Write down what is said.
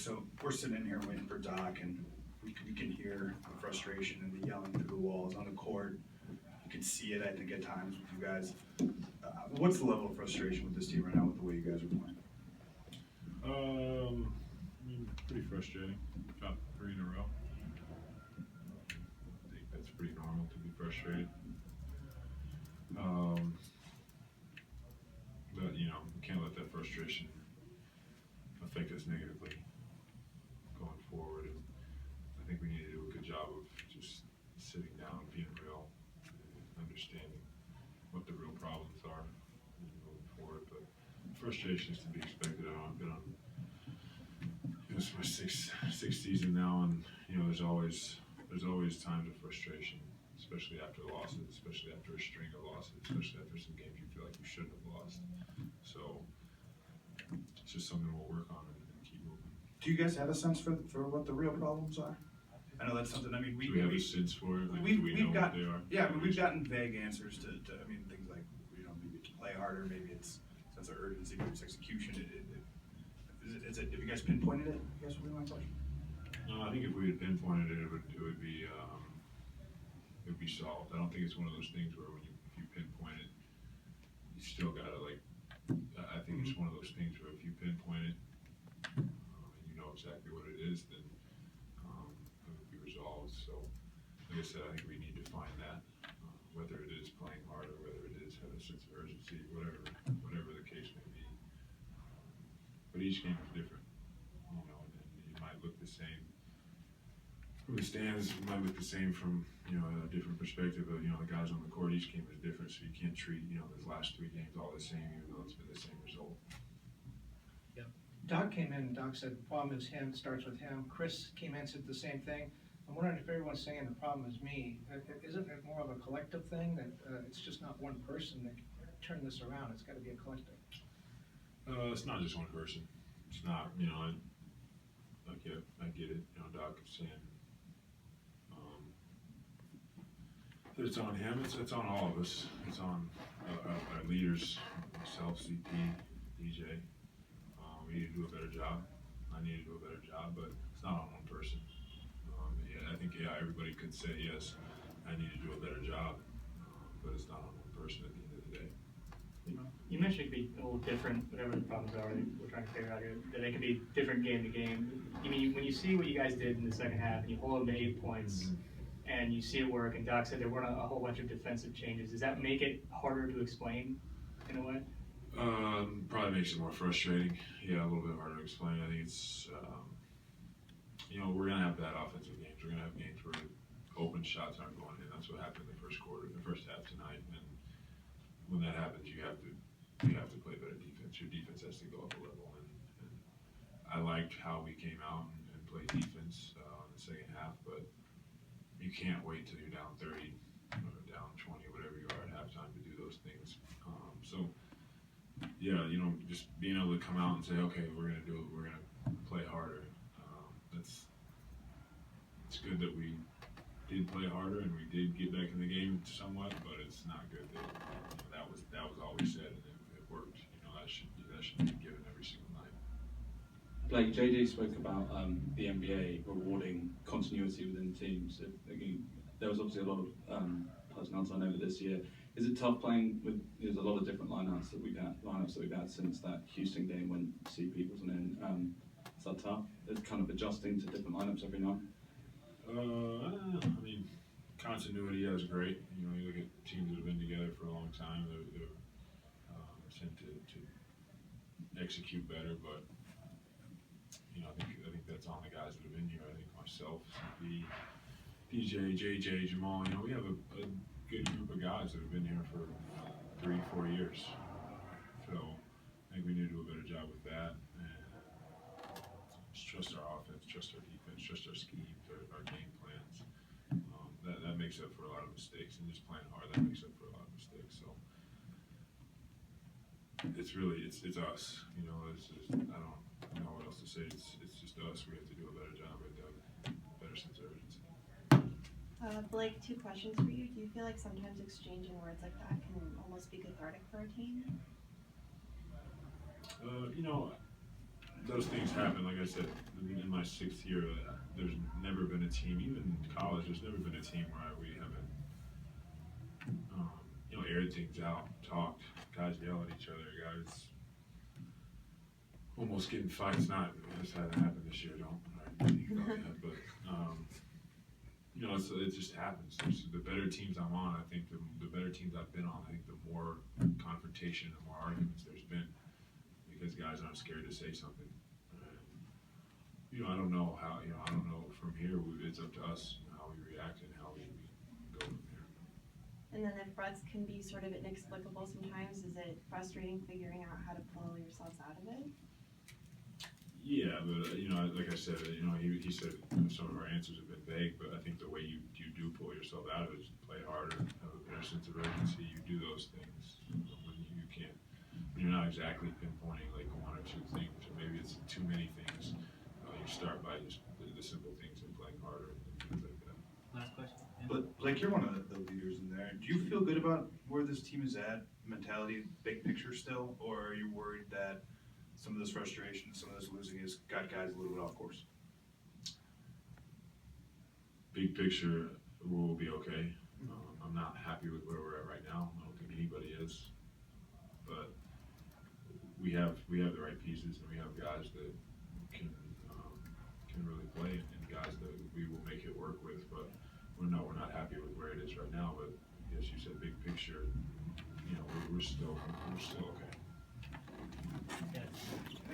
so we're sitting in here waiting for Doc, and we can hear the frustration and the yelling through the walls on the court. You can see it, I think, at times with you guys. What's the level of frustration with this team right now with the way you guys are playing? I mean, pretty frustrating. Dropped 3 in a row. I think that's pretty normal to be frustrated. But you know, we can't let that frustration affect us negatively going forward. And I think we need to do a good job of just sitting down, being real, and understanding what the real problems are and moving forward. But frustration is to be expected. I've been on, this is my sixth season now, and you know, there's always times of frustration, especially after losses, especially after a string of losses, especially after some games you feel like you shouldn't have lost. So it's just something we'll work on and keep moving. Do you guys have a sense for what the real problems are? I know that's something. I mean, Do we have a sense for it? Like, do we know what they are? Yeah, I mean, we've gotten vague answers to I mean, things like, you know, maybe to play harder, maybe it's sense of urgency, maybe it's execution. Is it? Have you guys pinpointed it? I guess would be my question. No, I think if we had pinpointed it, it would be solved. I don't think it's one of those things where if you pinpoint it, you still gotta like. I think it's one of those things where if you pinpoint it, and you know exactly what it is, then it would be resolved. So, like I said, I think we need to find that, whether it is playing harder, whether it is have a sense of urgency, whatever the case may be. But each game is different, you know, and it might look the same from the stands. It might look the same from, you know, a different perspective of, you know, the guys on the court. Each game is different, so you can't treat, you know, those last 3 games all the same, even though it's been the same result. Yeah. Doc came in and Doc said the problem is him, starts with him. Chris came in and said the same thing. I'm wondering if everyone's saying the problem is me. Isn't it more of a collective thing that it's just not one person that can turn this around? It's got to be a collective. It's not just one person. It's not, you know, I get it. You know, Doc is saying that it's on him. It's on all of us. It's on our leaders, myself, CP, DJ. We need to do a better job. I need to do a better job, but it's not on one person. I think everybody could say yes, I need to do a better job, but it's not on one person at the end of the day. You mentioned it could be a little different, whatever the problems are that we're trying to figure out here, that it could be different game to game. I mean, when you see what you guys did in the second half, and you hold them to 8 points, and you see it work, and Doc said there weren't a whole bunch of defensive changes, does that make it harder to explain in a way? Probably makes it more frustrating. Yeah, a little bit harder to explain. I think it's, you know, we're gonna have bad offensive games. We're gonna have games where open shots aren't going in. That's what happened in the first half tonight. And when that happens, you have to play better defense. Your defense has to go up a level. And I liked how we came out and played defense in the second half, but you can't wait till you're down 30, or down 20, whatever you are at halftime to do those things. So yeah, you know, just being able to come out and say, okay, we're gonna do it. We're gonna play harder. It's good that we did play harder and we did get back in the game somewhat, but it's not good that, you know, that was all we said and it worked. You know, that should be given every single night. Blake, JJ spoke about the NBA rewarding continuity within teams. Again, there was obviously a lot of personnel turnover this year. Is it tough playing with? There's a lot of different lineups that we've had since that Houston game when CP wasn't in. Is that tough? It's kind of adjusting to different lineups every night. I mean, continuity is great. You know, you look at teams that have been together for a long time, they tend to execute better. But you know, I think that's on the guys that have been here. I think myself, DJ, JJ, Jamal. You know, we have a good group of guys that have been here for 3-4 years. So I think we need to do a better job with that and just trust our offense, trust our defense, trust our schemes, our game plans. That makes up for a lot of mistakes, and just playing hard, that makes up for a lot of mistakes. So it's really it's us. You know, I don't know what else to say. It's just us. We have to do a better job with better sense of urgency. Blake, 2 questions for you. Do you feel like sometimes exchanging words like that can almost be cathartic for a team? You know, those things happen. Like I said, in my 6th year, there's never been a team, even in college, there's never been a team where we haven't, aired things out, talked, guys yell at each other, guys almost getting fights. Not, this hasn't happened this year, don't, but, it just happens. The better teams I'm on, I think the better teams I've been on, I think the more confrontation, the more arguments there's been, because guys aren't scared to say something. I don't know how, I don't know from here, it's up to us, how we react and how we go from here. And then if ruts can be sort of inexplicable sometimes, is it frustrating figuring out how to pull yourselves out of it? Yeah, but like I said, he said some of our answers have been vague, but I think the way you do pull yourself out of it is play harder, have a better sense of urgency. You do those things when you can't. You're not exactly pinpointing like 1 or 2 things, or maybe it's too many things. You start by just the simple things and playing harder and things like that. Last question. Yeah. But like, you're one of the leaders in there. Do you feel good about where this team is at, mentality, big picture still, or are you worried that some of this frustration, some of this losing has got guys a little bit off course? Big picture, we'll be okay. I'm not happy with where we're at right now. I don't think anybody is, but we have the right pieces, and we have guys that can really play, and guys that we will make it work with. But we're not happy with where it is right now. But as you said, big picture, we're still okay. Yeah.